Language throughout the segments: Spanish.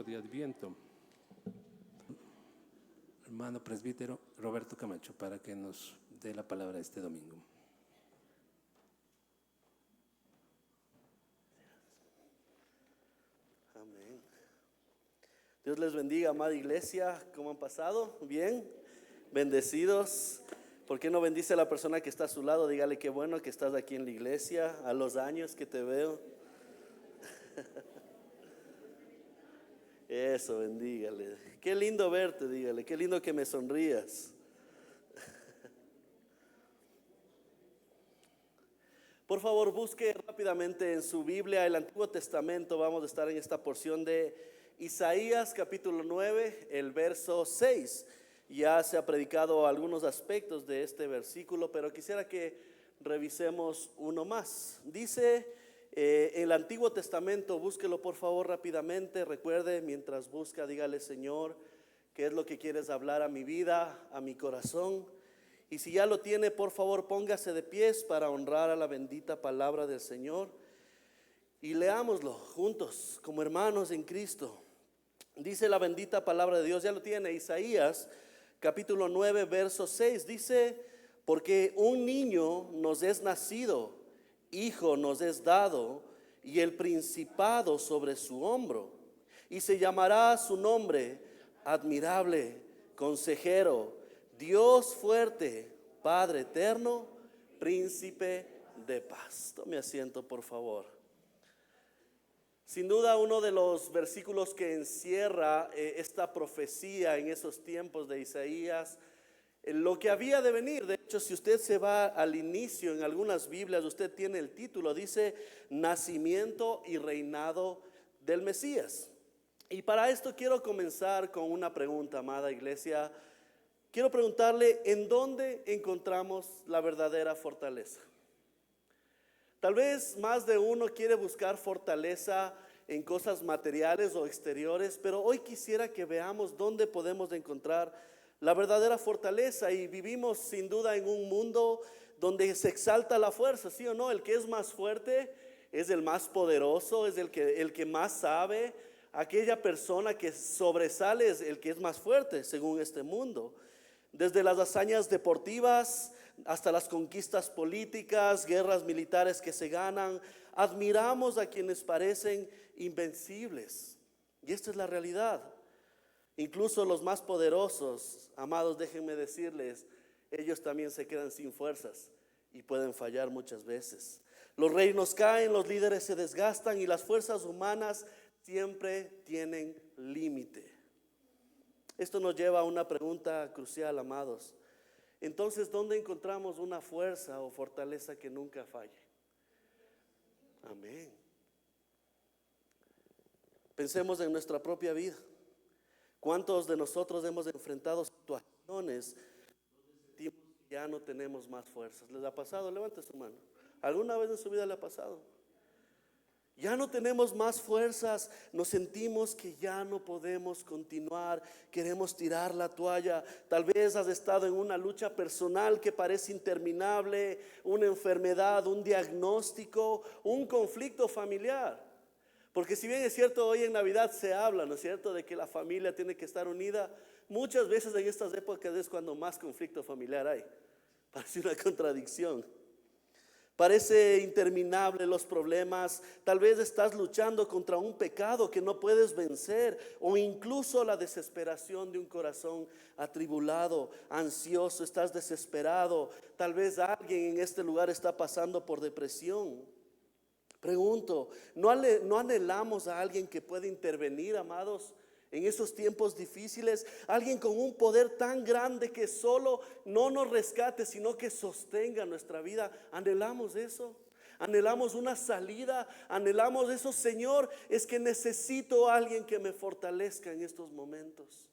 tiempo de Adviento. Hermano presbítero Roberto Camacho, para que nos dé la palabra este domingo. Amén. Dios les bendiga, amada iglesia. ¿Cómo han pasado? ¿Bien? ¿Bendecidos? ¿Por qué no bendice a la persona que está a su lado? Dígale qué bueno que estás aquí en la iglesia, a los años que te veo. Eso, bendígale. Qué lindo verte, dígale. Qué lindo que me sonrías. Por favor, busque rápidamente en su Biblia el Antiguo Testamento. Vamos a estar en esta porción de Isaías capítulo 9, el verso 6. Ya se ha predicado algunos aspectos de este versículo, pero quisiera que revisemos uno más. Dice en el Antiguo Testamento, búsquelo por favor rápidamente. Recuerde, mientras busca, dígale: Señor, ¿qué es lo que quieres hablar a mi vida, a mi corazón? Y si ya lo tiene, por favor, póngase de pies para honrar a la bendita palabra del Señor. Y leámoslo juntos, como hermanos en Cristo. Dice la bendita palabra de Dios, ya lo tiene, Isaías capítulo 9, verso 6. Dice: porque un niño nos es nacido, hijo nos es dado, y el principado sobre su hombro. Y se llamará su nombre Admirable, Consejero, Dios fuerte, Padre eterno, Príncipe de paz. Tome asiento, por favor. Sin duda, uno de los versículos que encierra esta profecía en esos tiempos de Isaías, lo que había de venir. De hecho, si usted se va al inicio en algunas Biblias, usted tiene el título, dice: nacimiento y reinado del Mesías. Y para esto quiero comenzar con una pregunta, amada iglesia. Quiero preguntarle: ¿en dónde encontramos la verdadera fortaleza? Tal vez más de uno quiere buscar fortaleza en cosas materiales o exteriores, pero hoy quisiera que veamos dónde podemos encontrar la verdadera fortaleza. Y vivimos sin duda en un mundo donde se exalta la fuerza, ¿sí o no? El que es más fuerte es el más poderoso, es el que más sabe. Aquella persona que sobresale es el que es más fuerte según este mundo. Desde las hazañas deportivas hasta las conquistas políticas, guerras militares que se ganan, admiramos a quienes parecen invencibles. Y esta es la realidad. Incluso los más poderosos, amados, déjenme decirles, ellos también se quedan sin fuerzas y pueden fallar muchas veces. Los reinos caen, los líderes se desgastan y las fuerzas humanas siempre tienen límite. Esto nos lleva a una pregunta crucial, amados. Entonces, ¿dónde encontramos una fuerza o fortaleza que nunca falle? Amén. Pensemos en nuestra propia vida. ¿Cuántos de nosotros hemos enfrentado situaciones donde sentimos que ya no tenemos más fuerzas? ¿Les ha pasado? Levante su mano. ¿Alguna vez en su vida le ha pasado? Ya no tenemos más fuerzas, nos sentimos que ya no podemos continuar, queremos tirar la toalla. Tal vez has estado en una lucha personal que parece interminable, una enfermedad, un diagnóstico, un conflicto familiar. Porque si bien es cierto, hoy en Navidad se habla, ¿no es cierto?, de que la familia tiene que estar unida. Muchas veces en estas épocas es cuando más conflicto familiar hay. Parece una contradicción. Parece interminable los problemas. Tal vez estás luchando contra un pecado que no puedes vencer, o incluso la desesperación de un corazón atribulado, ansioso. Estás desesperado. Tal vez alguien en este lugar está pasando por depresión. Pregunto, ¿no anhelamos a alguien que pueda intervenir, amados, en esos tiempos difíciles? Alguien con un poder tan grande que solo no nos rescate, sino que sostenga nuestra vida. ¿Anhelamos eso? ¿Anhelamos una salida? ¿Anhelamos eso? Señor, es que necesito a alguien que me fortalezca en estos momentos.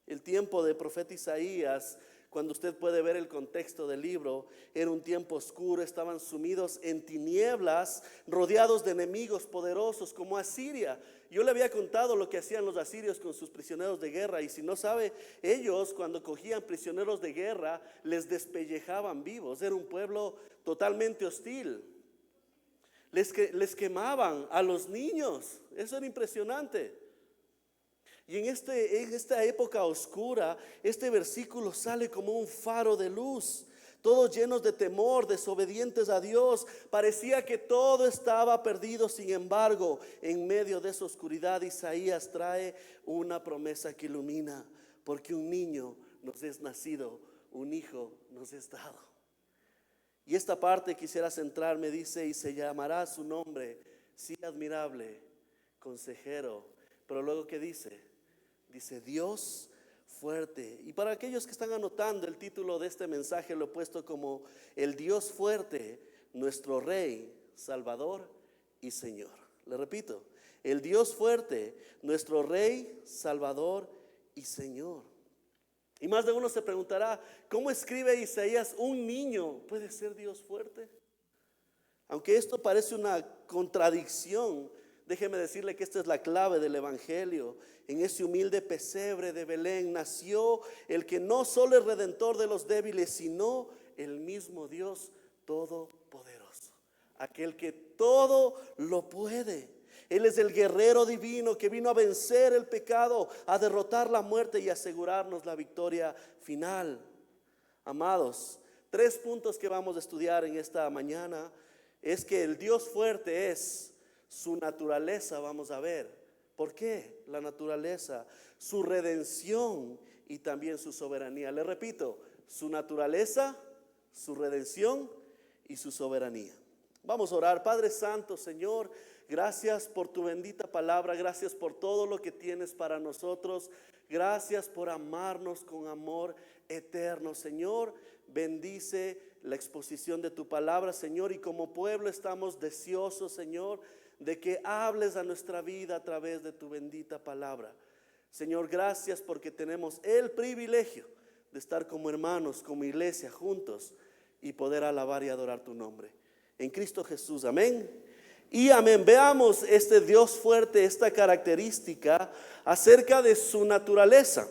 El tiempo del profeta Isaías, cuando usted puede ver el contexto del libro, era un tiempo oscuro. Estaban sumidos en tinieblas, rodeados de enemigos poderosos como Asiria. Yo le había contado lo que hacían los asirios con sus prisioneros de guerra. Y si no sabe, ellos cuando cogían prisioneros de guerra les despellejaban vivos. Era un pueblo totalmente hostil. Les quemaban a los niños. Eso era impresionante. Y en esta época oscura, este versículo sale como un faro de luz. Todos llenos de temor, desobedientes a Dios. Parecía que todo estaba perdido. Sin embargo, en medio de esa oscuridad, Isaías trae una promesa que ilumina. Porque un niño nos es nacido, un hijo nos es dado. Y esta parte quisiera centrarme, dice, y se llamará su nombre, sí, admirable, consejero. Pero luego, ¿qué dice? Dice, Dios fuerte. Y para aquellos que están anotando, el título de este mensaje lo he puesto como el Dios fuerte, nuestro Rey, Salvador y Señor. Le repito, el Dios fuerte, nuestro Rey, Salvador y Señor. Y más de uno se preguntará, ¿cómo escribe Isaías? ¿Un niño puede ser Dios fuerte? Aunque esto parece una contradicción, déjeme decirle que esta es la clave del Evangelio. En ese humilde pesebre de Belén nació el que no solo es redentor de los débiles, sino el mismo Dios todopoderoso, aquel que todo lo puede. Él es el guerrero divino que vino a vencer el pecado, a derrotar la muerte y asegurarnos la victoria final. Amados, 3 puntos que vamos a estudiar en esta mañana es que el Dios fuerte es su naturaleza, vamos a ver. ¿Por qué? La naturaleza, su redención y también su soberanía. Le repito, su naturaleza, su redención y su soberanía. Vamos a orar. Padre Santo, Señor, gracias por tu bendita palabra, gracias por todo lo que tienes para nosotros, gracias por amarnos con amor eterno. Señor, bendice la exposición de tu palabra, Señor, y como pueblo estamos deseosos, Señor, de que hables a nuestra vida a través de tu bendita palabra. Señor, gracias porque tenemos el privilegio de estar como hermanos, como iglesia, juntos y poder alabar y adorar tu nombre. En Cristo Jesús, amén y amén. Veamos este Dios fuerte, esta característica acerca de su naturaleza.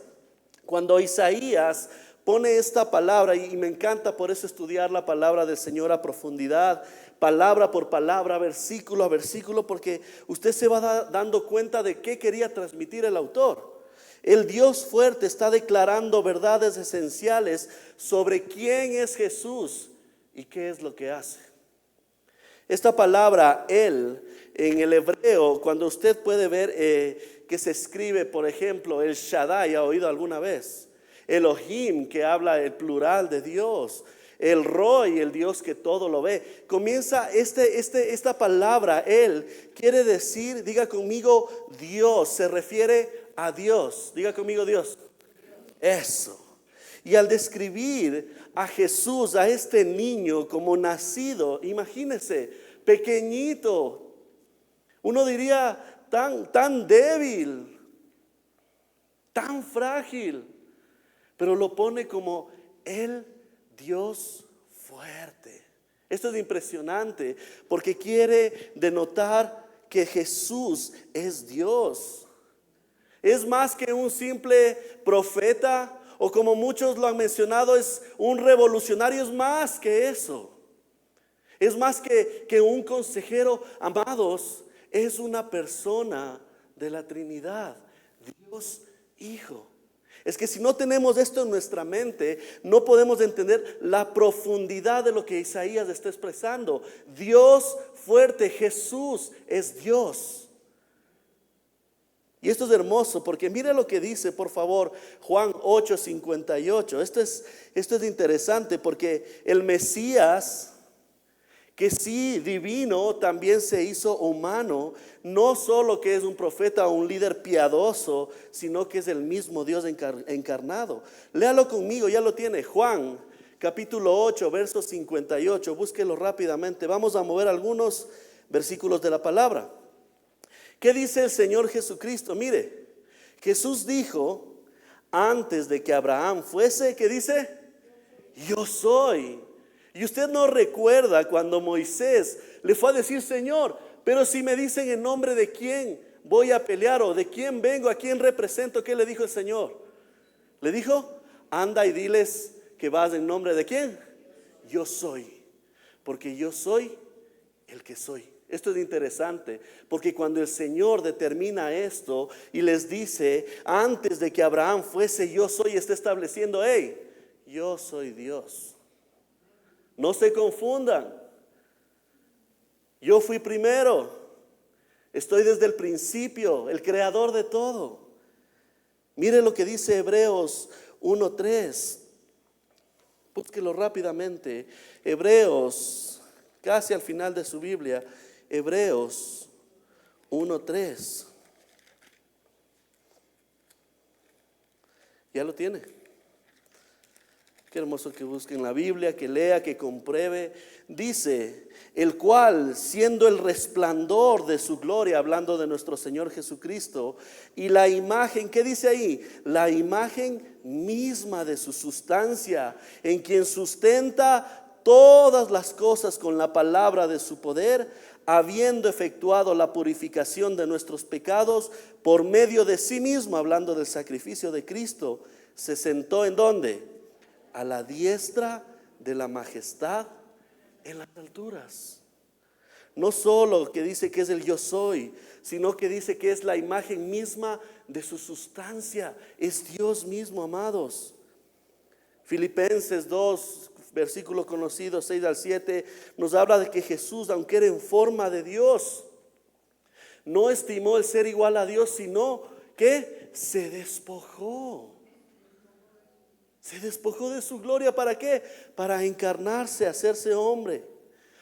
Cuando Isaías pone esta palabra, y me encanta por eso estudiar la palabra del Señor a profundidad, palabra por palabra, versículo a versículo, porque usted se va dando cuenta de qué quería transmitir el autor. El Dios fuerte está declarando verdades esenciales sobre quién es Jesús y qué es lo que hace. Esta palabra, él, en el hebreo, cuando usted puede ver que se escribe, por ejemplo, el Shaddai, ¿ha oído alguna vez? Elohim, que habla el plural de Dios. El Roy, el Dios que todo lo ve. Comienza esta palabra, él, quiere decir, diga conmigo, Dios, se refiere a Dios. Diga conmigo, Dios. Eso. Y al describir a Jesús, a este niño como nacido, imagínese, pequeñito, uno diría tan débil, tan frágil, pero lo pone como el Dios fuerte. Esto es impresionante porque quiere denotar que Jesús es Dios. Es más que un simple profeta, o como muchos lo han mencionado, es un revolucionario. Es más que eso. Es más que un consejero. Amados, es una persona de la Trinidad, Dios Hijo. Es que si no tenemos esto en nuestra mente, no podemos entender la profundidad de lo que Isaías está expresando. Dios fuerte, Jesús es Dios. Y esto es hermoso porque mire lo que dice, por favor, Juan 8:58. Esto es interesante porque el Mesías, que sí divino, también se hizo humano. No solo que es un profeta o un líder piadoso, sino que es el mismo Dios encarnado. Léalo conmigo, ya lo tiene. Juan capítulo 8, verso 58. Búsquelo rápidamente. Vamos a mover algunos versículos de la palabra. ¿Qué dice el Señor Jesucristo? Mire, Jesús dijo antes de que Abraham fuese, ¿qué dice? Yo soy. Y usted no recuerda cuando Moisés le fue a decir, Señor, pero si me dicen en nombre de quién voy a pelear o de quién vengo, a quién represento, ¿qué le dijo el Señor? Le dijo, anda y diles que vas en nombre de quién. Yo soy, porque yo soy el que soy. Esto es interesante, porque cuando el Señor determina esto y les dice, antes de que Abraham fuese yo soy, está estableciendo, hey, yo soy Dios. No se confundan. Yo fui primero. Estoy desde el principio, el creador de todo. Mire lo que dice Hebreos 1:3. Búsquelo rápidamente. Hebreos, casi al final de su Biblia. Hebreos 1:3. ¿Ya lo tiene? Qué hermoso que busquen la Biblia, que lea, que compruebe. Dice, el cual, siendo el resplandor de su gloria, hablando de nuestro Señor Jesucristo, y la imagen, ¿qué dice ahí? La imagen misma de su sustancia, en quien sustenta todas las cosas con la palabra de su poder, habiendo efectuado la purificación de nuestros pecados por medio de sí mismo, hablando del sacrificio de Cristo, se sentó ¿en dónde? A la diestra de la majestad en las alturas. No solo que dice que es el yo soy, sino que dice que es la imagen misma de su sustancia. Es Dios mismo, amados. Filipenses 2, versículo conocido 6-7, nos habla de que Jesús, aunque era en forma de Dios, no estimó el ser igual a Dios, sino que se despojó. Se despojó de su gloria. ¿Para qué? Para encarnarse, hacerse hombre.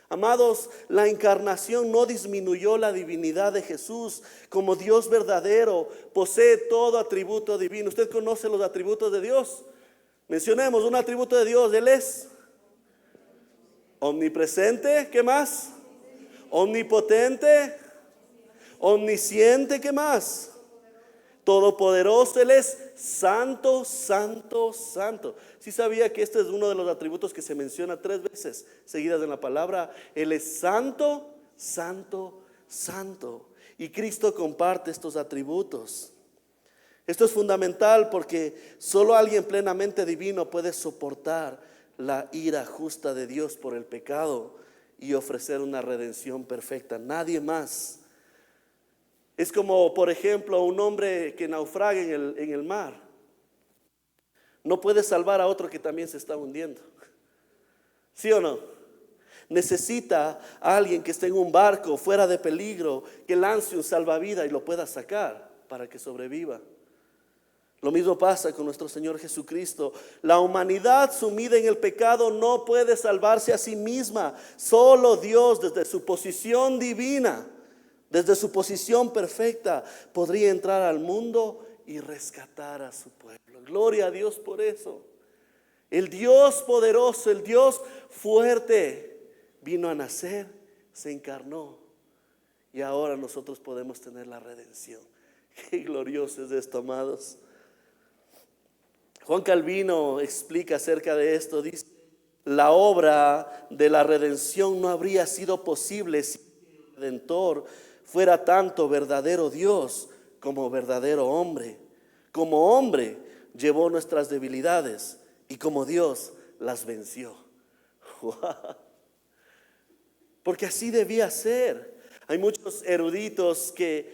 Amados, la encarnación no disminuyó la divinidad de Jesús. Como Dios verdadero, posee todo atributo divino. ¿Usted conoce los atributos de Dios? Mencionemos un atributo de Dios. Él es omnipresente. ¿Qué más? Omnipotente. Omnisciente. ¿Qué más? Todopoderoso. Él es santo, santo, santo. ¿Sí sabía que este es uno de los atributos que se menciona 3 veces seguidas en la palabra? Él es santo, santo, santo. Y Cristo comparte estos atributos. Esto es fundamental porque solo alguien plenamente divino puede soportar la ira justa de Dios por el pecado y ofrecer una redención perfecta. Nadie más. Es como, por ejemplo, un hombre que naufraga en el mar. No puede salvar a otro que también se está hundiendo. ¿Sí o no? Necesita a alguien que esté en un barco fuera de peligro, que lance un salvavidas y lo pueda sacar para que sobreviva. Lo mismo pasa con nuestro Señor Jesucristo. La humanidad sumida en el pecado no puede salvarse a sí misma. Solo Dios, desde su posición divina, desde su posición perfecta, podría entrar al mundo y rescatar a su pueblo. Gloria a Dios por eso. El Dios poderoso, el Dios fuerte, vino a nacer, se encarnó y ahora nosotros podemos tener la redención. Qué glorioso es esto, amados. Juan Calvino explica acerca de esto. Dice, la obra de la redención no habría sido posible si el Redentor fuera tanto verdadero Dios como verdadero hombre. Como hombre llevó nuestras debilidades y como Dios las venció. ¡Wow! Porque así debía ser. Hay muchos eruditos que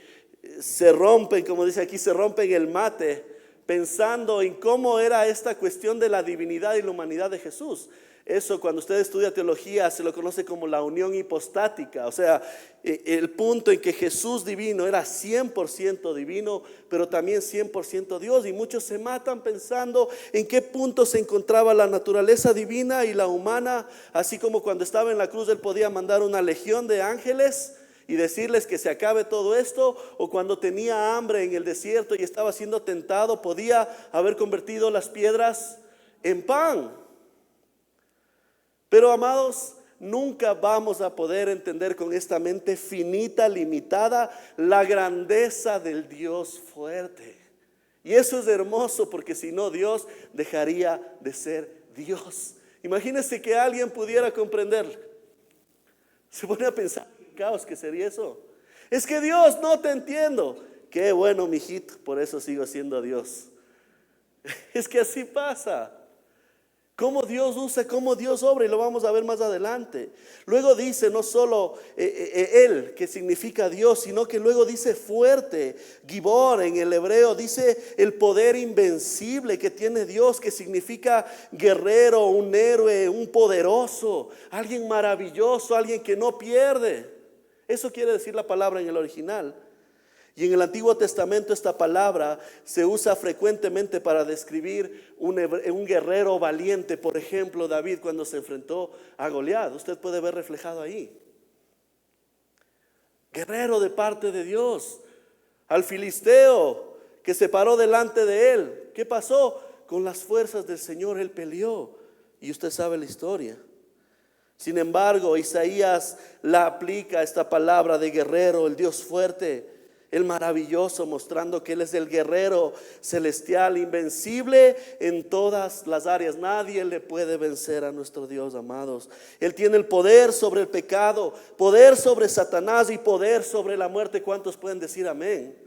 se rompen, como dice aquí, se rompen el mate pensando en cómo era esta cuestión de la divinidad y la humanidad de Jesús. Eso, cuando usted estudia teología, se lo conoce como la unión hipostática. O sea, el punto en que Jesús divino era 100% divino, pero también 100% Dios. Y muchos se matan pensando en qué punto se encontraba la naturaleza divina y la humana. Así como cuando estaba en la cruz, Él podía mandar una legión de ángeles y decirles que se acabe todo esto, o cuando tenía hambre en el desierto y estaba siendo tentado, podía haber convertido las piedras en pan. Pero, amados, nunca vamos a poder entender con esta mente finita, limitada, la grandeza del Dios fuerte. Y eso es hermoso, porque si no, Dios dejaría de ser Dios. Imagínense que alguien pudiera comprenderlo. Se pone a pensar en caos que sería eso. Es que Dios, no te entiendo. Qué bueno, mijito, por eso sigo siendo Dios. Es que así pasa. Cómo Dios usa, cómo Dios obra, y lo vamos a ver más adelante. Luego dice no solo Él, que significa Dios, sino que luego dice fuerte, Gibor en el hebreo, dice el poder invencible que tiene Dios, que significa guerrero, un héroe, un poderoso, alguien maravilloso, alguien que no pierde. Eso quiere decir la palabra en el original. Y en el Antiguo Testamento esta palabra se usa frecuentemente para describir un guerrero valiente. Por ejemplo, David cuando se enfrentó a Goliat, usted puede ver reflejado ahí. Guerrero de parte de Dios. Al filisteo que se paró delante de él, ¿qué pasó? Con las fuerzas del Señor él peleó. Y usted sabe la historia. Sin embargo, Isaías la aplica esta palabra de guerrero, el Dios fuerte, el maravilloso, mostrando que Él es el guerrero celestial, invencible en todas las áreas. Nadie le puede vencer a nuestro Dios, amados. Él tiene el poder sobre el pecado, poder sobre Satanás y poder sobre la muerte. ¿Cuántos pueden decir amén?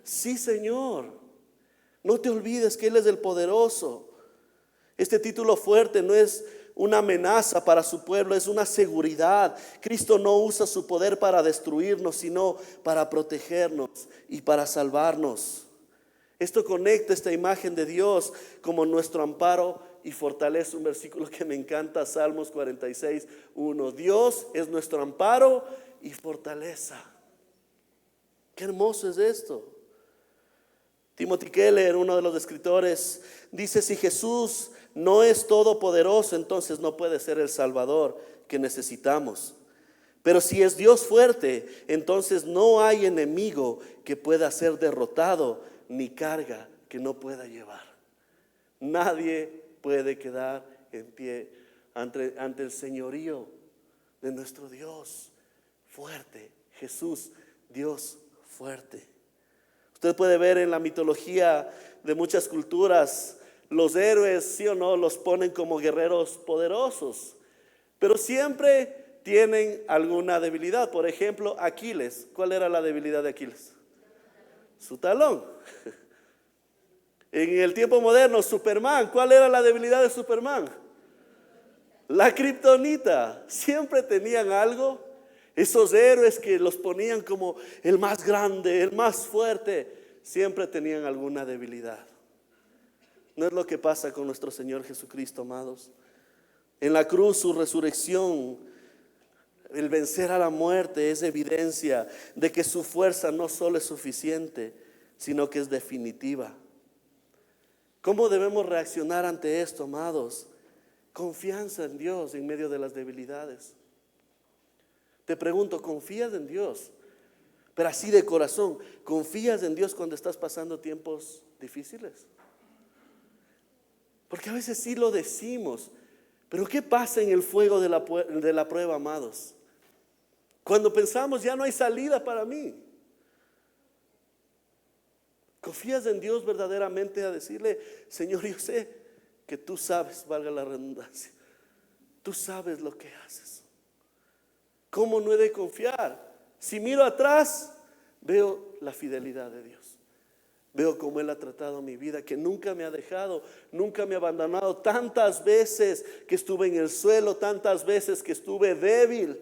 Sí, Señor. No te olvides que Él es el poderoso. Este título fuerte no es una amenaza para su pueblo, es una seguridad. Cristo no usa su poder para destruirnos, sino para protegernos y para salvarnos. Esto conecta esta imagen de Dios como nuestro amparo y fortaleza. Un versículo que me encanta, Salmos 46:1. Dios es nuestro amparo y fortaleza. Qué hermoso es esto. Timothy Keller, uno de los escritores, dice: si Jesús no es todopoderoso, entonces no puede ser el Salvador que necesitamos. Pero si es Dios fuerte, entonces no hay enemigo que pueda ser derrotado, ni carga que no pueda llevar. Nadie puede quedar en pie ante el señorío de nuestro Dios fuerte. Jesús, Dios fuerte. Usted puede ver en la mitología de muchas culturas, los héroes, sí o no, los ponen como guerreros poderosos, pero siempre tienen alguna debilidad. Por ejemplo, Aquiles. ¿Cuál era la debilidad de Aquiles? Su talón. En el tiempo moderno, Superman. ¿Cuál era la debilidad de Superman? La kriptonita. Siempre tenían algo. Esos héroes que los ponían como el más grande, el más fuerte, siempre tenían alguna debilidad. ¿No es lo que pasa con nuestro Señor Jesucristo, amados? En la cruz, su resurrección, el vencer a la muerte, es evidencia de que su fuerza no solo es suficiente, sino que es definitiva. ¿Cómo debemos reaccionar ante esto, amados? Confianza en Dios en medio de las debilidades. Te pregunto, ¿confías en Dios? Pero así de corazón, ¿confías en Dios cuando estás pasando tiempos difíciles? Porque a veces sí lo decimos, pero ¿qué pasa en el fuego de la prueba, amados? Cuando pensamos ya no hay salida para mí. ¿Confías en Dios verdaderamente a decirle: Señor, yo sé que tú sabes, valga la redundancia, tú sabes lo que haces? ¿Cómo no he de confiar? Si miro atrás, veo la fidelidad de Dios. Veo cómo Él ha tratado mi vida, que nunca me ha dejado, nunca me ha abandonado. Tantas veces que estuve en el suelo, tantas veces que estuve débil,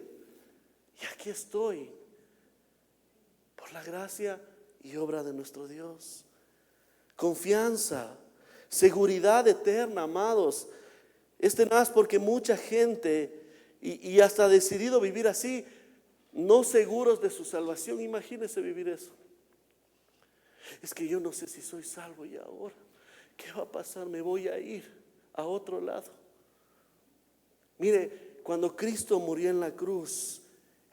y aquí estoy, por la gracia y obra de nuestro Dios. Confianza, seguridad eterna, amados. Es tenaz porque mucha gente, y hasta ha decidido vivir así, no seguros de su salvación. Imagínense vivir eso. Es que yo no sé si soy salvo y ahora, ¿qué va a pasar? Me voy a ir a otro lado. Mire, cuando Cristo murió en la cruz,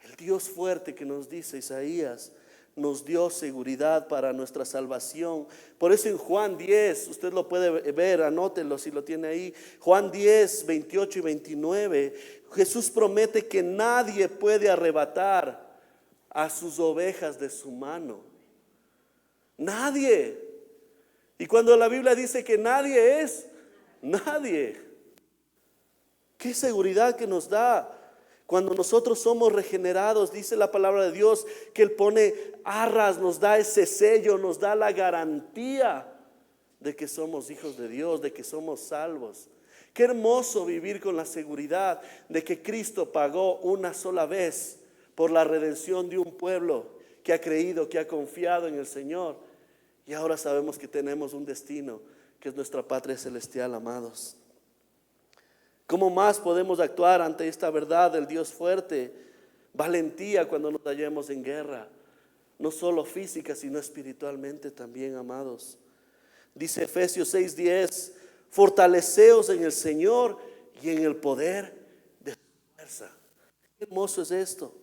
el Dios fuerte que nos dice Isaías, nos dio seguridad para nuestra salvación. Por eso en Juan 10, usted lo puede ver, anótelo si lo tiene ahí. Juan 10, 28 y 29, Jesús promete que nadie puede arrebatar a sus ovejas de su mano. Nadie. Y cuando la Biblia dice que nadie es, nadie. Qué seguridad que nos da. Cuando nosotros somos regenerados, dice la palabra de Dios que Él pone arras, nos da ese sello, nos da la garantía de que somos hijos de Dios, de que somos salvos. Qué hermoso vivir con la seguridad de que Cristo pagó una sola vez por la redención de un pueblo que ha creído, que ha confiado en el Señor. Y ahora sabemos que tenemos un destino, que es nuestra patria celestial, amados. ¿Cómo más podemos actuar ante esta verdad del Dios fuerte? Valentía cuando nos hallemos en guerra, no solo física, sino espiritualmente también, amados. Dice Efesios 6:10, fortaleceos en el Señor y en el poder de su fuerza. Qué hermoso es esto.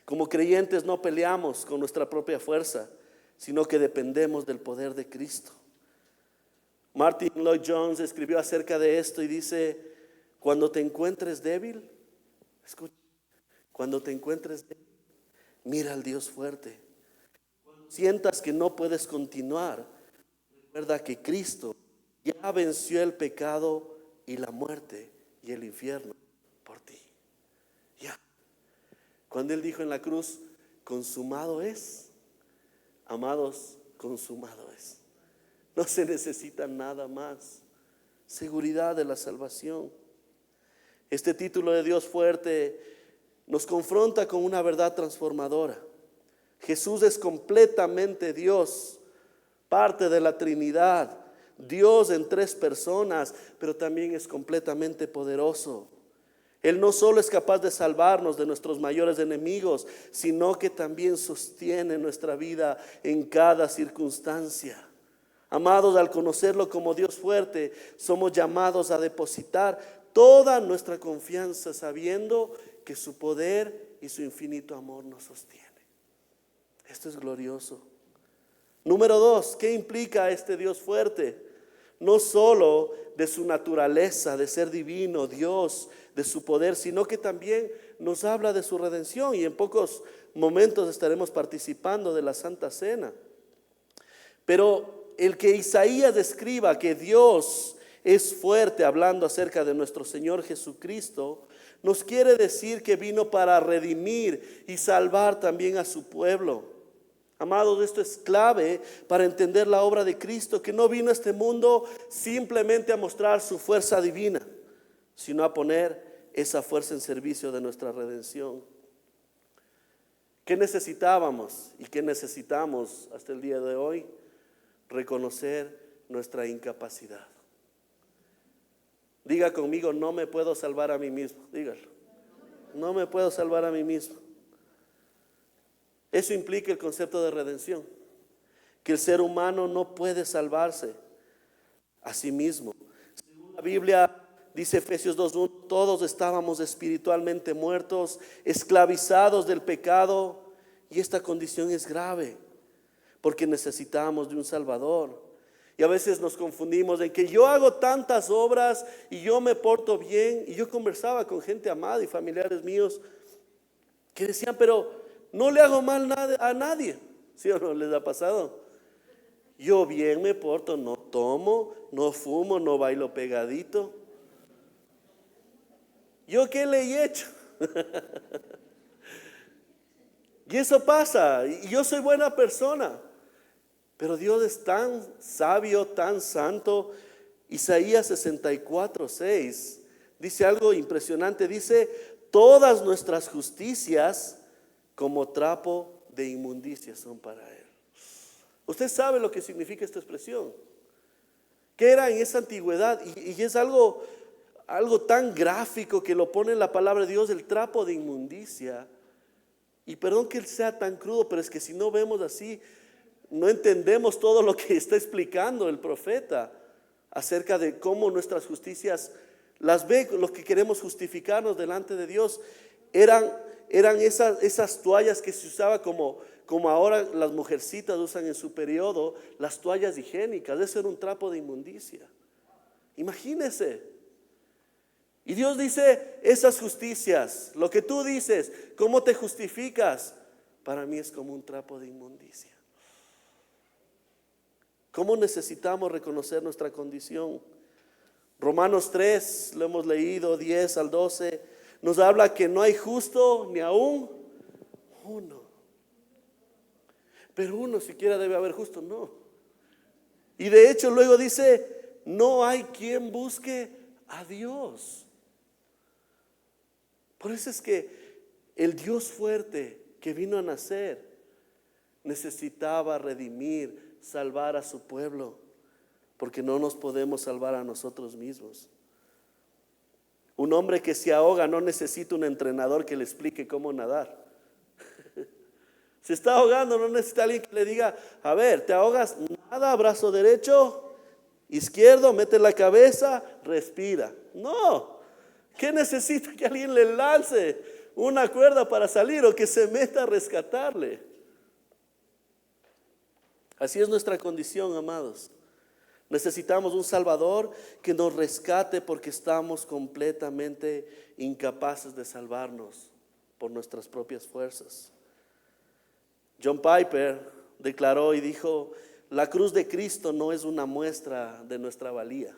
Como creyentes no peleamos con nuestra propia fuerza, sino que dependemos del poder de Cristo. Martin Lloyd Jones escribió acerca de esto y dice: cuando te encuentres débil, escucha, cuando te encuentres débil, mira al Dios fuerte. Cuando sientas que no puedes continuar, recuerda que Cristo ya venció el pecado y la muerte y el infierno por ti. Ya. Cuando Él dijo en la cruz, consumado es, amados, consumado es. No se necesita nada más. Seguridad de la salvación. Este título de Dios fuerte nos confronta con una verdad transformadora. Jesús es completamente Dios, parte de la Trinidad, Dios en tres personas, pero también es completamente poderoso. Él no solo es capaz de salvarnos de nuestros mayores enemigos, sino que también sostiene nuestra vida en cada circunstancia. Amados, al conocerlo como Dios fuerte, somos llamados a depositar toda nuestra confianza sabiendo que su poder y su infinito amor nos sostiene. Esto es glorioso. Número 2, ¿qué implica este Dios fuerte? No solo de su naturaleza, de ser divino, Dios, de su poder, sino que también nos habla de su redención. Y en pocos momentos estaremos participando de la Santa Cena. Pero el que Isaías describa que Dios es fuerte, hablando acerca de nuestro Señor Jesucristo, nos quiere decir que vino para redimir y salvar también a su pueblo. Amados, esto es clave para entender la obra de Cristo, que no vino a este mundo simplemente a mostrar su fuerza divina, sino a poner esa fuerza en servicio de nuestra redención. ¿Qué necesitábamos y qué necesitamos hasta el día de hoy? Reconocer nuestra incapacidad. Diga conmigo, no me puedo salvar a mí mismo. Dígalo. No me puedo salvar a mí mismo. Eso implica el concepto de redención, que el ser humano no puede salvarse a sí mismo. Según la Biblia dice Efesios 2:1, todos estábamos espiritualmente muertos, esclavizados del pecado, y esta condición es grave porque necesitamos de un Salvador. Y a veces nos confundimos en que yo hago tantas obras y yo me porto bien. Y yo conversaba con gente amada y familiares míos que decían, pero no le hago mal a nadie. ¿Sí o no les ha pasado? Yo bien me porto, no tomo, no fumo, no bailo pegadito. ¿Yo qué le he hecho? Y eso pasa, y yo soy buena persona. Pero Dios es tan sabio, tan santo. Isaías 64:6 dice algo impresionante. Dice, todas nuestras justicias como trapo de inmundicia son para Él. Usted sabe lo que significa esta expresión. ¿Qué era en esa antigüedad? Y es algo tan gráfico que lo pone en la palabra de Dios, el trapo de inmundicia. Y perdón que sea tan crudo, pero es que si no vemos así, no entendemos todo lo que está explicando el profeta acerca de cómo nuestras justicias las ve, los que queremos justificarnos delante de Dios. Eran esas toallas que se usaba como ahora las mujercitas usan en su periodo, las toallas higiénicas. Eso era un trapo de inmundicia. Imagínese. Y Dios dice, esas justicias, lo que tú dices, cómo te justificas, para mí es como un trapo de inmundicia. ¿Cómo necesitamos reconocer nuestra condición? Romanos 3, lo hemos leído, 10 al 12, nos habla que no hay justo ni aún uno. Pero uno siquiera debe haber justo, no. Y de hecho luego dice, no hay quien busque a Dios. Por eso es que el Dios fuerte que vino a nacer necesitaba redimir, salvar a su pueblo, porque no nos podemos salvar a nosotros mismos. Un hombre que se ahoga no necesita un entrenador que le explique cómo nadar. Se está ahogando, no necesita alguien que le diga: a ver, te ahogas, nada, brazo derecho, izquierdo, mete la cabeza, respira. No, ¿qué necesita? Que alguien le lance una cuerda para salir o que se meta a rescatarle. Así es nuestra condición, amados. Necesitamos un Salvador que nos rescate porque estamos completamente incapaces de salvarnos por nuestras propias fuerzas. John Piper declaró y dijo: la cruz de Cristo no es una muestra de nuestra valía,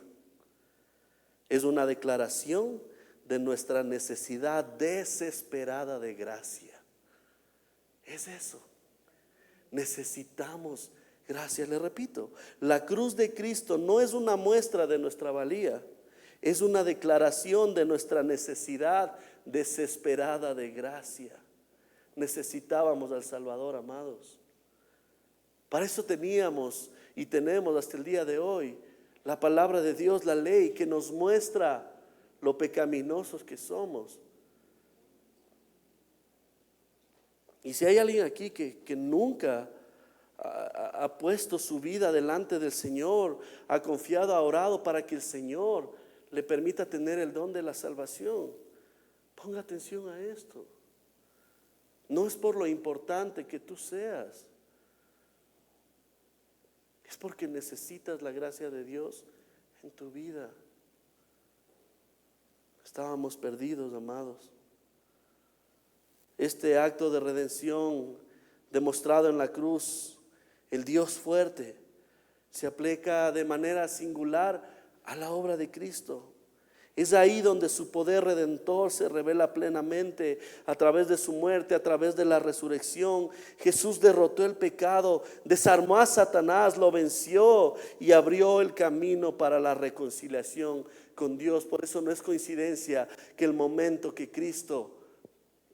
es una declaración de nuestra necesidad desesperada de gracia. Es eso. Necesitamos gracia. Le repito, la cruz de Cristo no es una muestra de nuestra valía, es una declaración de nuestra necesidad desesperada de gracia. Necesitábamos al Salvador, amados. Para eso teníamos y tenemos hasta el día de hoy la palabra de Dios, la ley que nos muestra lo pecaminosos que somos. Y si hay alguien aquí que nunca ha puesto su vida delante del Señor, ha confiado, ha orado para que el Señor le permita tener el don de la salvación, ponga atención a esto. No es por lo importante que tú seas, es porque necesitas la gracia de Dios en tu vida. Estábamos perdidos, amados. Este acto de redención demostrado en la cruz, el Dios fuerte, se aplica de manera singular a la obra de Cristo. Es ahí donde su poder redentor se revela plenamente a través de su muerte, a través de la resurrección. Jesús derrotó el pecado, desarmó a Satanás, lo venció y abrió el camino para la reconciliación con Dios. Por eso no es coincidencia que el momento que Cristo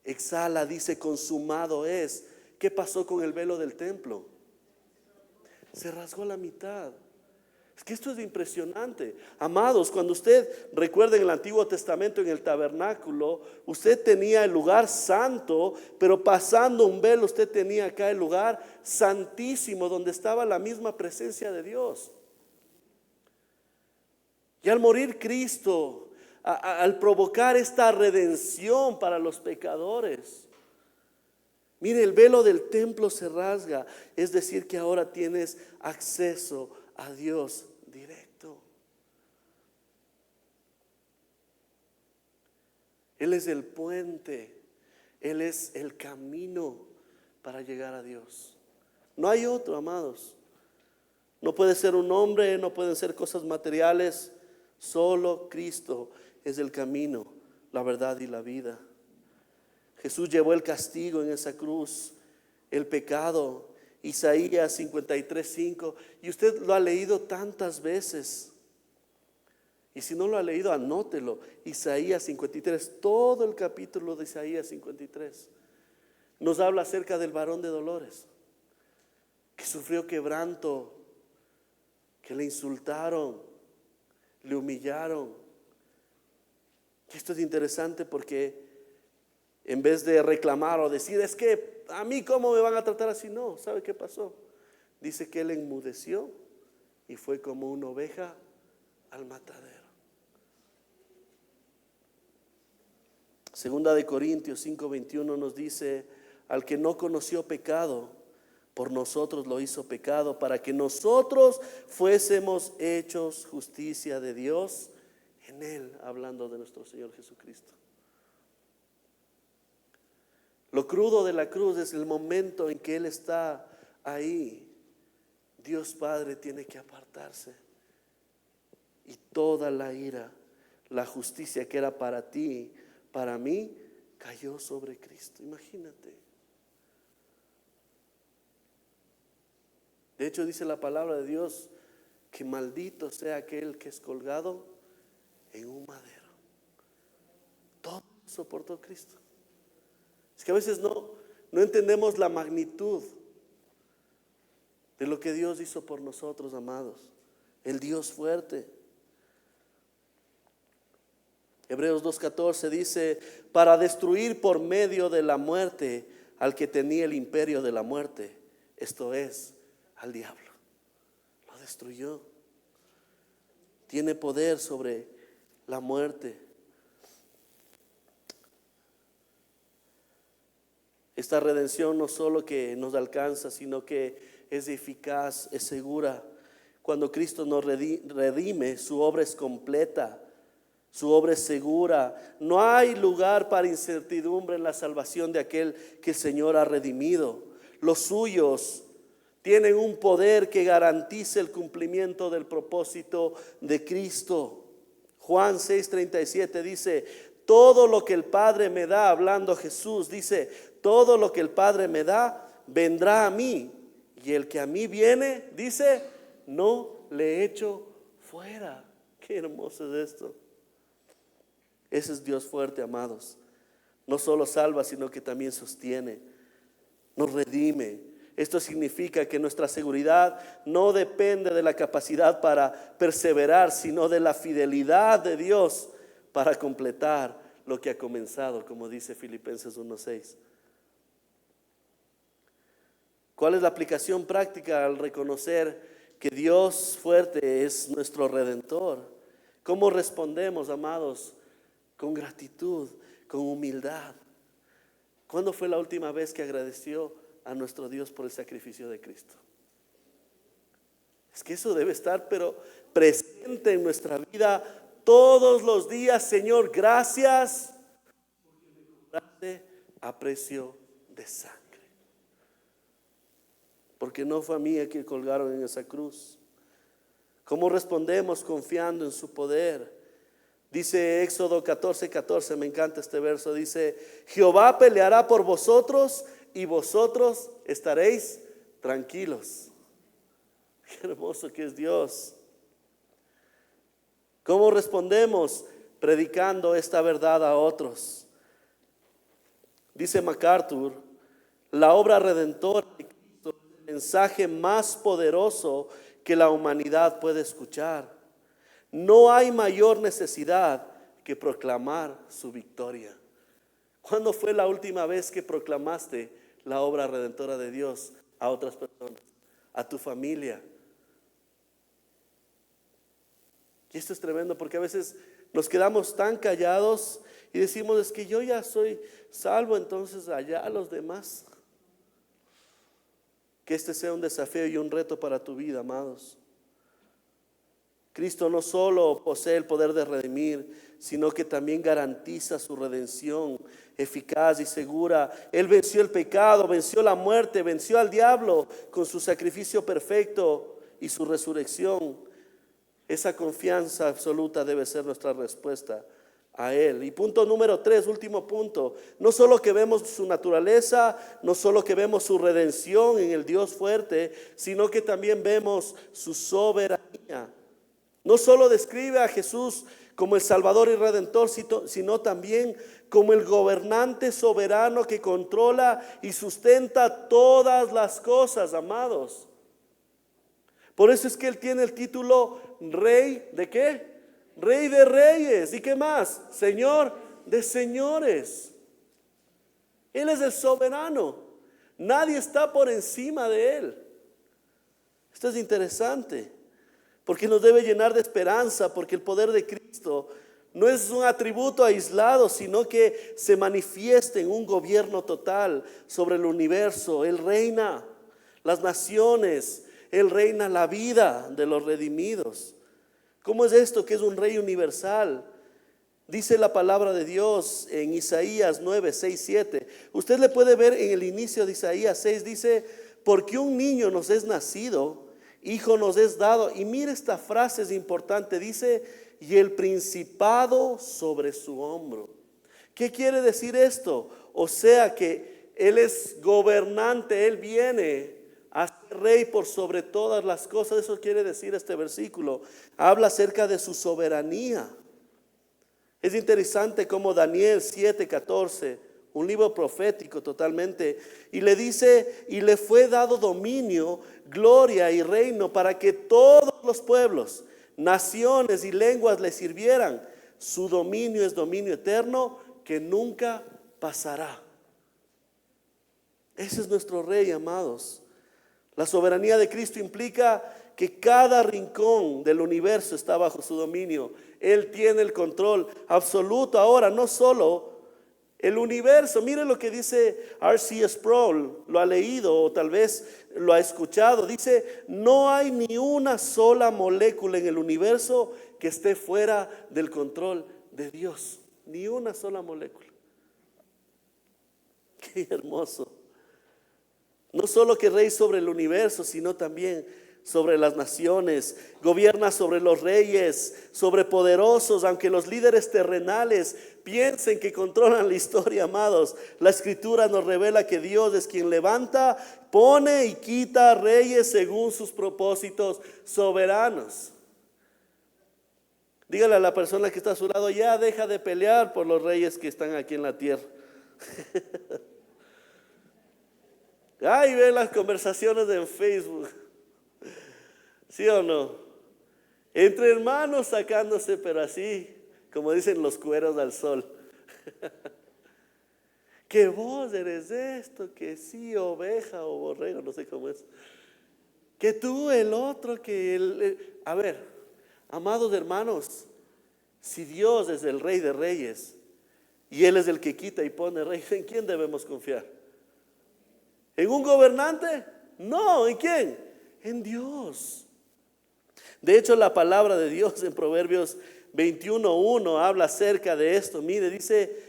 exhala, dice: consumado es. ¿Qué pasó con el velo del templo? Se rasgó la mitad. Es que esto es impresionante. Amados, cuando usted recuerda en el Antiguo Testamento, en el tabernáculo, usted tenía el lugar santo, pero pasando un velo usted tenía acá el lugar santísimo, donde estaba la misma presencia de Dios. Y al morir Cristo, al provocar esta redención para los pecadores, mire, el velo del templo se rasga. Es decir, que ahora tienes acceso a Dios directo. Él es el puente, Él es el camino para llegar a Dios. No hay otro, amados. No puede ser un hombre, no pueden ser cosas materiales. Solo Cristo es el camino, la verdad y la vida. Jesús llevó el castigo en esa cruz, el pecado. Isaías 53:5, y usted lo ha leído tantas veces. Y si no lo ha leído, anótelo. Isaías 53, todo el capítulo de Isaías 53 nos habla acerca del varón de dolores, que sufrió quebranto, que le insultaron, le humillaron. Esto es interesante porque en vez de reclamar o decir: es que a mí cómo me van a tratar así, no, ¿sabe qué pasó? Dice que él enmudeció y fue como una oveja al matadero. Segunda de Corintios 5:21 nos dice: al que no conoció pecado, por nosotros lo hizo pecado, para que nosotros fuésemos hechos justicia de Dios en él, hablando de nuestro Señor Jesucristo. Lo crudo de la cruz es el momento en que Él está ahí. Dios Padre tiene que apartarse, y toda la ira, la justicia que era para ti, para mí, cayó sobre Cristo. Imagínate. De hecho, dice la palabra de Dios que maldito sea aquel que es colgado en un madero. Todo soportó Cristo. Es que a veces no entendemos la magnitud de lo que Dios hizo por nosotros, amados. El Dios fuerte. Hebreos 2:14 dice: para destruir por medio de la muerte al que tenía el imperio de la muerte, esto es, al diablo. Lo destruyó. Tiene poder sobre la muerte. Esta redención no solo que nos alcanza, sino que es eficaz, es segura. Cuando Cristo nos redime, su obra es completa, su obra es segura. No hay lugar para incertidumbre en la salvación de aquel que el Señor ha redimido. Los suyos tienen un poder que garantiza el cumplimiento del propósito de Cristo. Juan 6:37 dice: todo lo que el Padre me da, hablando Jesús, dice: todo lo que el Padre me da, vendrá a mí. Y el que a mí viene, dice, no le echo fuera. Qué hermoso es esto. Ese es Dios fuerte, amados. No solo salva, sino que también sostiene, nos redime. Esto significa que nuestra seguridad no depende de la capacidad para perseverar, sino de la fidelidad de Dios para completar lo que ha comenzado, como dice Filipenses 1:6. ¿Cuál es la aplicación práctica al reconocer que Dios fuerte es nuestro Redentor? ¿Cómo respondemos, amados? Con gratitud, con humildad. ¿Cuándo fue la última vez que agradeció a nuestro Dios por el sacrificio de Cristo? Es que eso debe estar pero presente en nuestra vida todos los días. Señor, gracias porque me compraste a precio de sangre. Porque no fue a mí a quien colgaron en esa cruz. ¿Cómo respondemos? Confiando en su poder. Dice Éxodo 14:14, me encanta este verso. Dice: Jehová peleará por vosotros y vosotros estaréis tranquilos. Qué hermoso que es Dios. ¿Cómo respondemos? Predicando esta verdad a otros. Dice MacArthur: la obra redentora de Cristo es el mensaje más poderoso que la humanidad puede escuchar. No hay mayor necesidad que proclamar su victoria. ¿Cuándo fue la última vez que proclamaste la obra redentora de Dios a otras personas, a tu familia? Y esto es tremendo porque a veces nos quedamos tan callados y decimos: es que yo ya soy salvo, entonces allá a los demás. Que este sea un desafío y un reto para tu vida, amados. Cristo no solo posee el poder de redimir, sino que también garantiza su redención eficaz y segura. Él venció el pecado, venció la muerte, venció al diablo con su sacrificio perfecto y su resurrección. Esa confianza absoluta debe ser nuestra respuesta a Él. Y punto número 3, último punto: no solo que vemos su naturaleza, no solo que vemos su redención en el Dios fuerte, sino que también vemos su soberanía. No solo describe a Jesús como el Salvador y Redentor, sino también como el gobernante soberano que controla y sustenta todas las cosas, amados. Por eso es que Él tiene el título Rey ¿de qué? Rey de reyes. ¿Y qué más? Señor de señores. Él es el soberano. Nadie está por encima de Él. Esto es interesante, porque nos debe llenar de esperanza, porque el poder de Cristo no es un atributo aislado, sino que se manifiesta en un gobierno total sobre el universo. Él reina las naciones, Él reina la vida de los redimidos. ¿Cómo es esto que es un rey universal? Dice la palabra de Dios en Isaías 9, 6, 7. Usted le puede ver en el inicio de Isaías 6, dice: porque un niño nos es nacido, hijo nos es dado. Y mire, esta frase es importante, dice: y el principado sobre su hombro. ¿Qué quiere decir esto? O sea que Él es gobernante, Él viene a ser rey por sobre todas las cosas. Eso quiere decir este versículo. Habla acerca de su soberanía. Es interesante como Daniel 7:14, un libro profético totalmente, y le dice, y le fue dado dominio, gloria y reino para que todos los pueblos, naciones y lenguas le sirvieran. Su dominio es dominio eterno que nunca pasará. Ese es nuestro Rey, amados. La soberanía de Cristo implica que cada rincón del universo está bajo su dominio. Él tiene el control absoluto. Ahora, no solo el universo. Mire lo que dice R.C. Sproul. Lo ha leído o tal vez lo ha escuchado. Dice, no hay ni una sola molécula en el universo que esté fuera del control de Dios. Ni una sola molécula. Qué hermoso. No solo que rey sobre el universo, sino también sobre las naciones. Gobierna sobre los reyes, sobre poderosos, aunque los líderes terrenales piensen que controlan la historia, amados. La escritura nos revela que Dios es quien levanta, pone y quita reyes según sus propósitos soberanos. Dígale a la persona que está a su lado, ya deja de pelear por los reyes que están aquí en la tierra. Ay, ven las conversaciones en Facebook. ¿Sí o no? Entre hermanos sacándose, pero así, como dicen los cueros al sol. Que vos eres esto, que sí, oveja o borrego, no sé cómo es. Que tú el otro, que el... A ver, amados hermanos, si Dios es el Rey de Reyes y Él es el que quita y pone reyes, ¿en quién debemos confiar? ¿En un gobernante? No, ¿en quién? En Dios. De hecho, la palabra de Dios en Proverbios 21:1 habla acerca de esto. Mire, dice,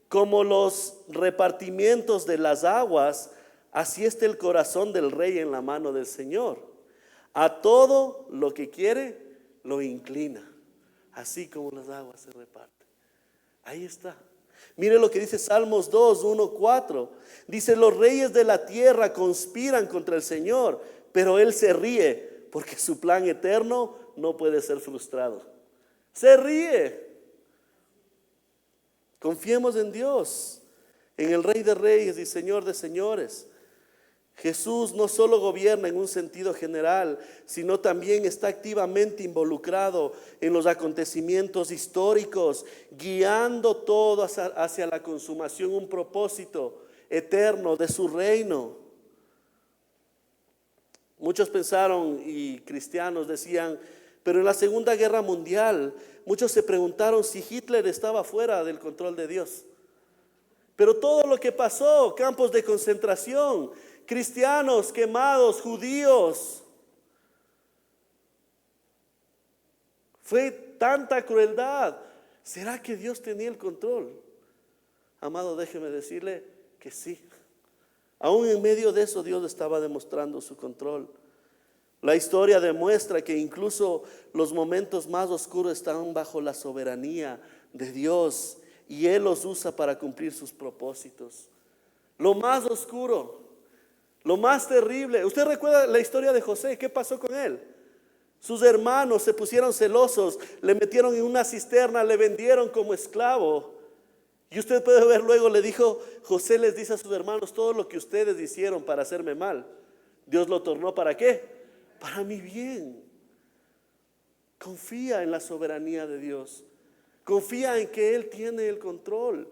como los repartimientos de las aguas, así está el corazón del rey en la mano del Señor. A todo lo que quiere, lo inclina. Así como las aguas se reparten. Ahí está. Mire lo que dice Salmos 2:1-4. Dice, los reyes de la tierra conspiran contra el Señor, pero Él se ríe, porque su plan eterno no puede ser frustrado. Se ríe. Confiemos en Dios, en el Rey de Reyes y Señor de Señores. Jesús no solo gobierna en un sentido general, sino también está activamente involucrado en los acontecimientos históricos, guiando todo hacia la consumación, un propósito eterno de su reino. Muchos pensaron, y cristianos decían, pero en la Segunda Guerra Mundial, muchos se preguntaron si Hitler estaba fuera del control de Dios. Pero todo lo que pasó, campos de concentración, cristianos quemados, judíos, fue tanta crueldad. ¿Será que Dios tenía el control? Amado, déjeme decirle que sí. Aún en medio de eso Dios estaba demostrando su control. La historia demuestra que incluso los momentos más oscuros están bajo la soberanía de Dios y Él los usa para cumplir sus propósitos. Lo más oscuro, lo más terrible. ¿Usted recuerda la historia de José? ¿Qué pasó con él? Sus hermanos se pusieron celosos, le metieron en una cisterna, le vendieron como esclavo. Y usted puede ver luego, le dijo, José les dice a sus hermanos, todo lo que ustedes hicieron para hacerme mal, Dios lo tornó ¿para qué? Para mi bien. Confía en la soberanía de Dios. Confía en que Él tiene el control.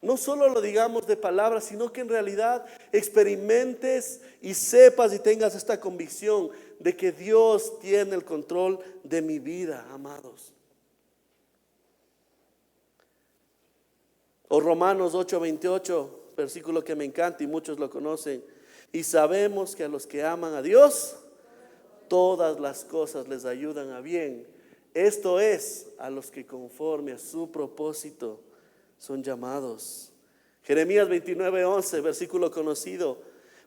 No solo lo digamos de palabras, sino que en realidad experimentes y sepas y tengas esta convicción de que Dios tiene el control de mi vida, amados. O Romanos 8:28, versículo que me encanta y muchos lo conocen. Y sabemos que a los que aman a Dios, todas las cosas les ayudan a bien. Esto es, a los que conforme a su propósito son llamados. Jeremías 29:11, versículo conocido.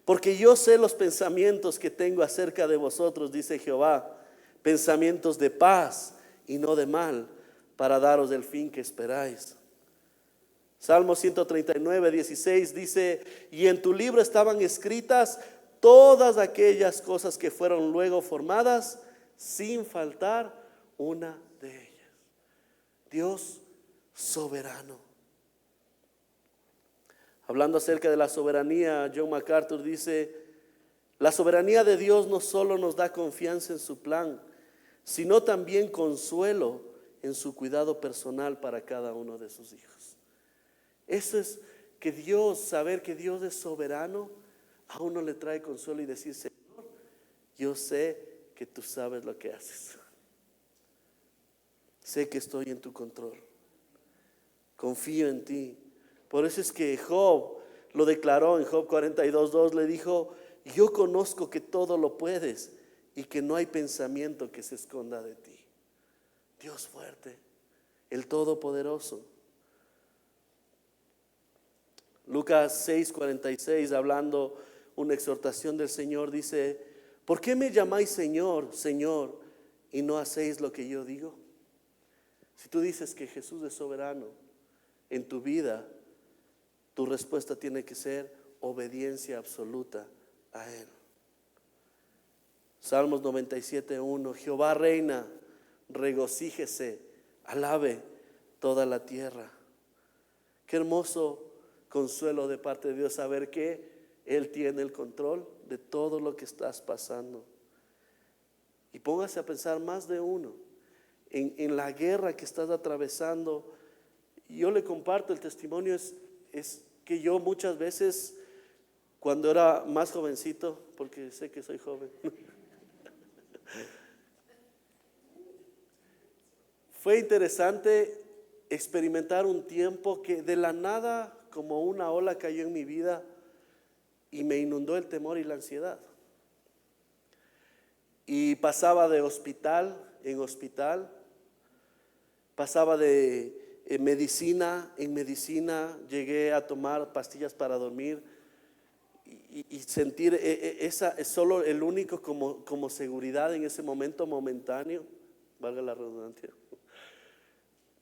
Porque yo sé los pensamientos que tengo acerca de vosotros, dice Jehová, pensamientos de paz y no de mal, para daros el fin que esperáis. Salmo 139:16 dice, y en tu libro estaban escritas todas aquellas cosas que fueron luego formadas, sin faltar una de ellas. Dios soberano. Hablando acerca de la soberanía, John MacArthur dice: la soberanía de Dios no solo nos da confianza en su plan, sino también consuelo en su cuidado personal para cada uno de sus hijos. Eso es que Dios, saber que Dios es soberano, a uno le trae consuelo y decir: Señor, yo sé que tú sabes lo que haces. Sé que estoy en tu control. Confío en ti. Por eso es que Job lo declaró en Job 42:2, le dijo: yo conozco que todo lo puedes y que no hay pensamiento que se esconda de ti. Dios fuerte, el Todopoderoso. Lucas 6:46, hablando una exhortación del Señor, dice: ¿por qué me llamáis Señor, Señor, y no hacéis lo que yo digo? Si tú dices que Jesús es soberano en tu vida, tu respuesta tiene que ser obediencia absoluta a Él. Salmos 97:1, Jehová reina, regocíjese, alabe toda la tierra. Qué hermoso consuelo de parte de Dios saber que Él tiene el control de todo lo que estás pasando. Y póngase a pensar más de uno en la guerra que estás atravesando. Yo le comparto el testimonio, es que yo muchas veces, cuando era más jovencito, porque sé que soy joven, fue interesante experimentar un tiempo que de la nada, como una ola, cayó en mi vida y me inundó el temor y la ansiedad. Y pasaba de hospital en hospital, pasaba de medicina en medicina, llegué a tomar pastillas para dormir y sentir esa es solo el único como seguridad en ese momento momentáneo, valga la redundancia,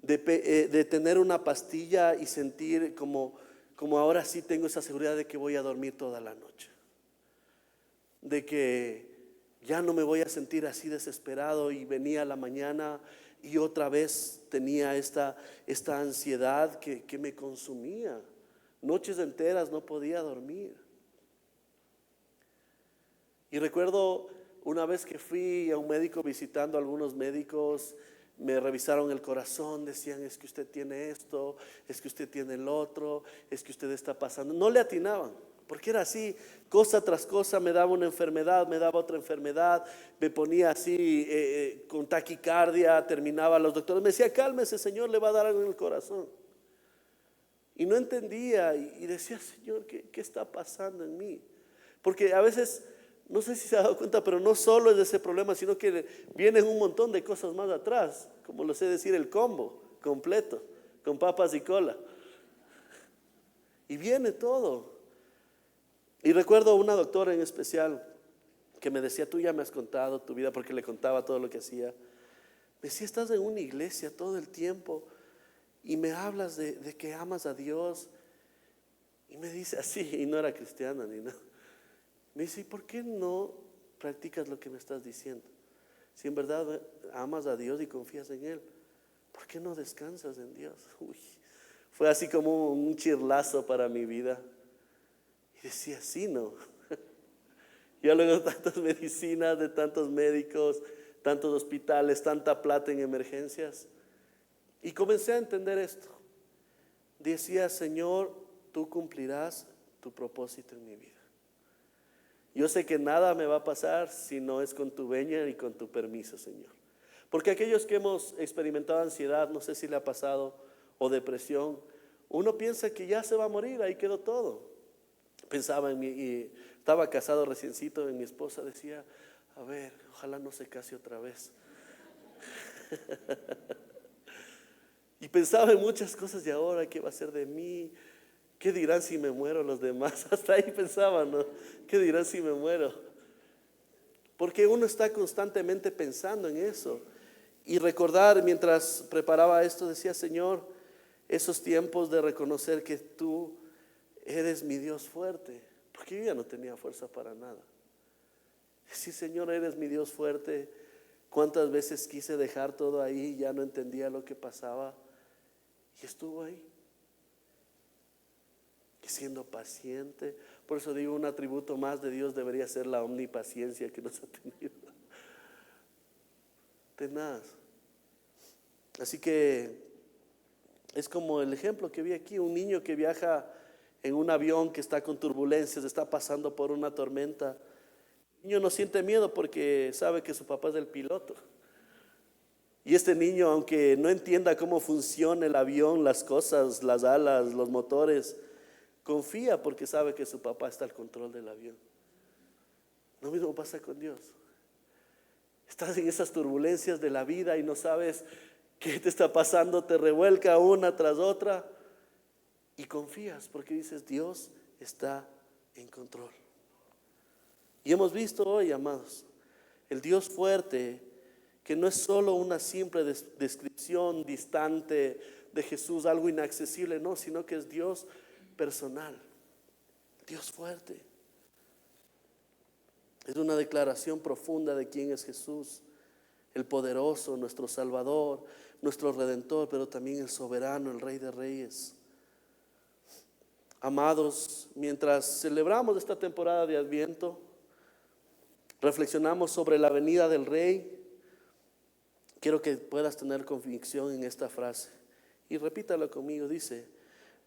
de tener una pastilla y sentir como ahora sí tengo esa seguridad de que voy a dormir toda la noche, de que ya no me voy a sentir así desesperado. Y venía la mañana y otra vez tenía esta ansiedad que me consumía. Noches enteras no podía dormir. Y recuerdo una vez que fui a un médico, visitando a algunos médicos, me revisaron el corazón, decían: es que usted tiene esto, es que usted tiene el otro, es que usted está pasando. No le atinaban, porque era así, cosa tras cosa. Me daba una enfermedad, me daba otra enfermedad, me ponía así con taquicardia, terminaba, los doctores me decían: cálmese, señor, le va a dar algo en el corazón. Y no entendía y decía: Señor, ¿qué está pasando en mí? Porque a veces, no sé si se ha dado cuenta, pero no solo es de ese problema, sino que vienen un montón de cosas más atrás, como lo sé decir, el combo completo, con papas y cola. Y viene todo. Y recuerdo una doctora en especial que me decía: tú ya me has contado tu vida, porque le contaba todo lo que hacía. Me decía: estás en una iglesia todo el tiempo y me hablas de que amas a Dios. Y me dice así, y no era cristiana ni nada. Me dice: ¿y por qué no practicas lo que me estás diciendo? Si en verdad amas a Dios y confías en Él, ¿por qué no descansas en Dios? Uy, fue así como un chirlazo para mi vida. Y decía: sí, no. Ya luego de tantas medicinas, de tantos médicos, tantos hospitales, tanta plata en emergencias. Y comencé a entender esto. Decía: Señor, tú cumplirás tu propósito en mi vida. Yo sé que nada me va a pasar si no es con tu veña y con tu permiso, Señor. Porque aquellos que hemos experimentado ansiedad, no sé si le ha pasado, o depresión, uno piensa que ya se va a morir, ahí quedó todo. Pensaba en mí, y estaba casado reciencito, en mi esposa, decía: a ver, ojalá no se case otra vez. Y pensaba en muchas cosas. ¿Y ahora qué va a ser de mí? ¿Qué dirán si me muero los demás? Hasta ahí pensaba, ¿no? ¿Qué dirán si me muero? Porque uno está constantemente pensando en eso. Y recordar, mientras preparaba esto, decía: Señor, esos tiempos de reconocer que tú eres mi Dios fuerte, porque yo ya no tenía fuerza para nada. Decir: Señor, eres mi Dios fuerte. ¿Cuántas veces quise dejar todo ahí? Ya no entendía lo que pasaba. Y estuvo ahí. Y siendo paciente. Por eso digo, un atributo más de Dios debería ser la omnipaciencia que nos ha tenido. Tenaz. Así que es como el ejemplo que vi aquí, un niño que viaja en un avión que está con turbulencias, está pasando por una tormenta. El niño no siente miedo porque sabe que su papá es el piloto. Y este niño, aunque no entienda cómo funciona el avión, las cosas, las alas, los motores, confía porque sabe que su papá está al control del avión. Lo mismo pasa con Dios. Estás en esas turbulencias de la vida y no sabes qué te está pasando, te revuelca una tras otra y confías porque dices, Dios está en control. Y hemos visto hoy, amados, el Dios fuerte, que no es solo una simple descripción distante de Jesús, algo inaccesible, no, sino que es Dios personal, Dios fuerte. Es una declaración profunda de quién es Jesús, el poderoso, nuestro Salvador, nuestro Redentor, pero también el soberano, el Rey de Reyes. Amados, mientras celebramos esta temporada de Adviento, reflexionamos sobre la venida del Rey. Quiero que puedas tener convicción en esta frase y repítalo conmigo. Dice,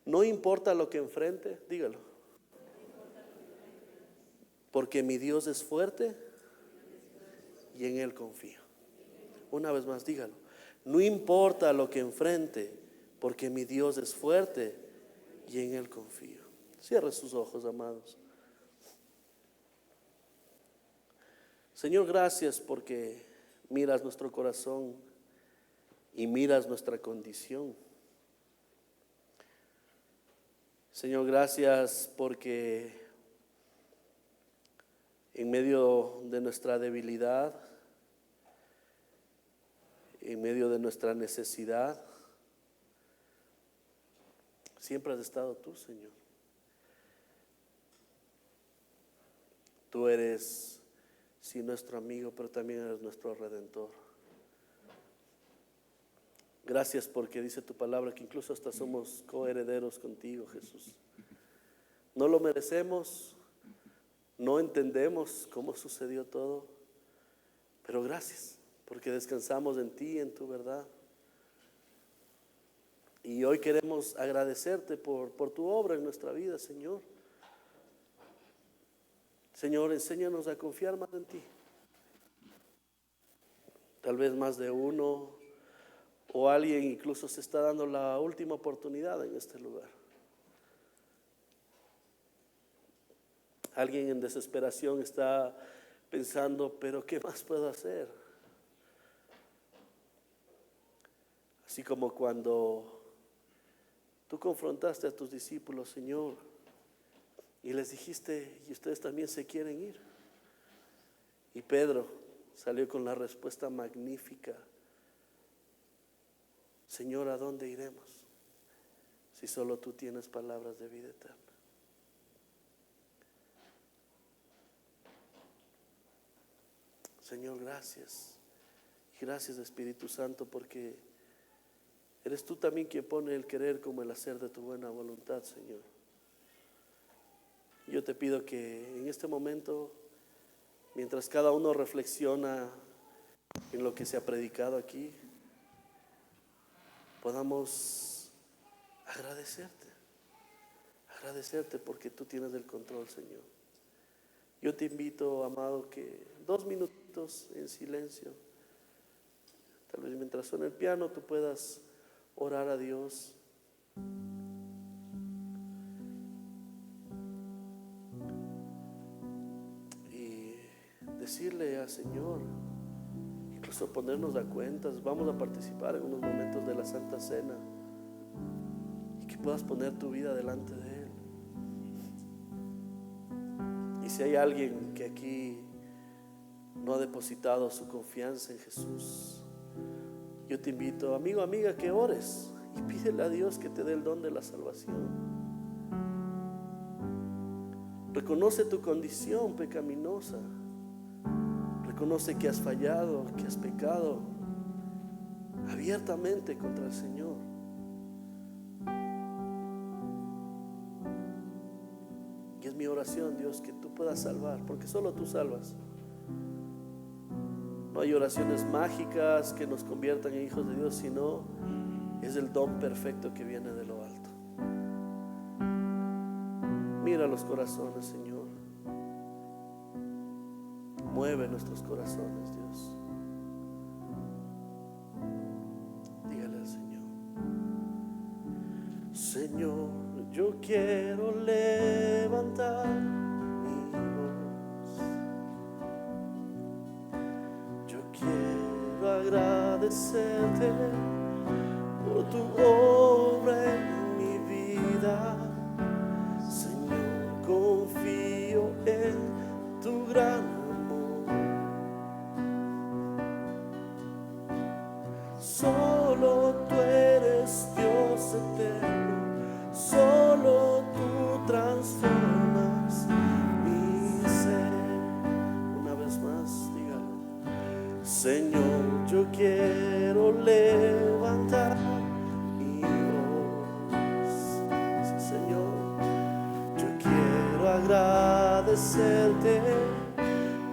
no importa lo que enfrente, dígalo, porque mi Dios es fuerte y en Él confío. Una vez más, dígalo, no importa lo que enfrente, porque mi Dios es fuerte y en Él confío. Cierre sus ojos, amados. Señor, gracias porque miras nuestro corazón y miras nuestra condición. Señor, gracias porque en medio de nuestra debilidad, en medio de nuestra necesidad, siempre has estado tú, Señor. Tú eres, sí, nuestro amigo, pero también eres nuestro Redentor. Gracias porque dice tu palabra que incluso hasta somos coherederos contigo, Jesús. No lo merecemos, no entendemos cómo sucedió todo, pero gracias porque descansamos en ti, en tu verdad. Y hoy queremos agradecerte por tu obra en nuestra vida, Señor. Señor, enséñanos a confiar más en ti. Tal vez más de uno o alguien incluso se está dando la última oportunidad en este lugar. Alguien en desesperación está pensando, pero ¿qué más puedo hacer? Así como cuando tú confrontaste a tus discípulos, Señor, y les dijiste, y ustedes también se quieren ir. Y Pedro salió con la respuesta magnífica: Señor, ¿a dónde iremos si solo tú tienes palabras de vida eterna? Señor, gracias. Y gracias, Espíritu Santo, porque eres tú también quien pone el querer como el hacer de tu buena voluntad, Señor. Yo te pido que en este momento, mientras cada uno reflexiona en lo que se ha predicado aquí, podamos agradecerte porque tú tienes el control, Señor. Yo te invito, amado, que 2 minutitos en silencio, tal vez mientras suena el piano, tú puedas orar a Dios. Y decirle al Señor, incluso ponernos a cuentas, vamos a participar en unos momentos de la Santa Cena, y que puedas poner tu vida delante de Él. Y si hay alguien que aquí no ha depositado su confianza en Jesús, yo te invito, amigo, amiga, que ores y pídele a Dios que te dé el don de la salvación. Reconoce tu condición pecaminosa. Reconoce que has fallado, que has pecado abiertamente contra el Señor. es mi oración, Dios, que tú puedas salvar, porque solo tú salvas. No hay oraciones mágicas que nos conviertan en hijos de Dios, sino es el don perfecto que viene de lo alto. Mira los corazones, Señor. Mueve nuestros corazones, Dios. Dígale al Señor: Señor, yo quiero levantar mi voz. Yo quiero agradecerte por tu obra en mi vida. Señor, confío en tu gran amor. Solo tú eres Dios eterno. Solo tú transformas mi ser. Una vez más, dígalo. Señor, yo quiero levantar mi voz. Sí, Señor, yo quiero agradecerte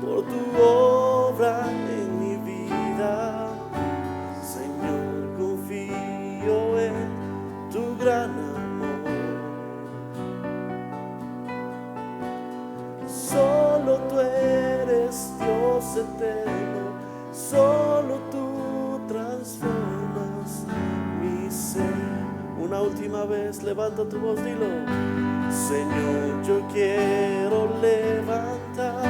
por tu obra en mi vida. Señor, confío en tu gran amor. Solo tú eres Dios eterno. Solo tú transformas mi ser. Una última vez, levanta tu voz, dilo. Señor, yo quiero levantar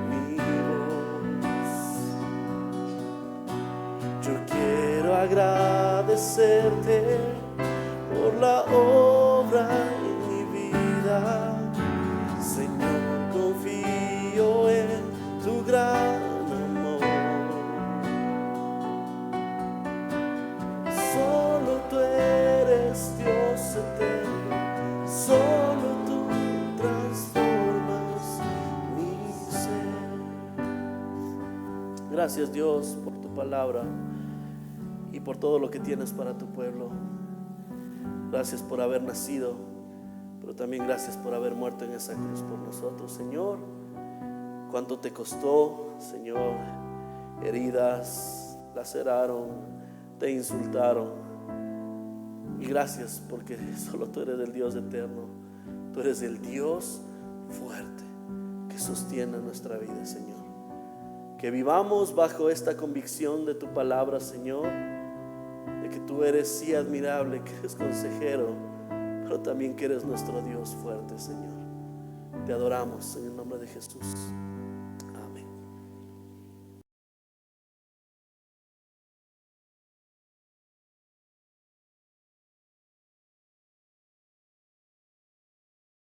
mi voz. Yo quiero agradecerte por la obra en mi vida. Señor, confío en tu gran amor. Solo tú eres Dios eterno. Solo tú transformas mi ser. Gracias, Dios, por tu palabra y por todo lo que tienes para tu pueblo. Gracias por haber nacido, pero también gracias por haber muerto en esa cruz por nosotros, Señor. Cuánto te costó, Señor. Heridas, laceraron, te insultaron. Y gracias porque solo tú eres el Dios eterno. Tú eres el Dios fuerte que sostiene nuestra vida, Señor. Que vivamos bajo esta convicción de tu palabra, Señor, de que tú eres sí admirable, que eres consejero, pero también que eres nuestro Dios fuerte, Señor. Te adoramos en el nombre de Jesús.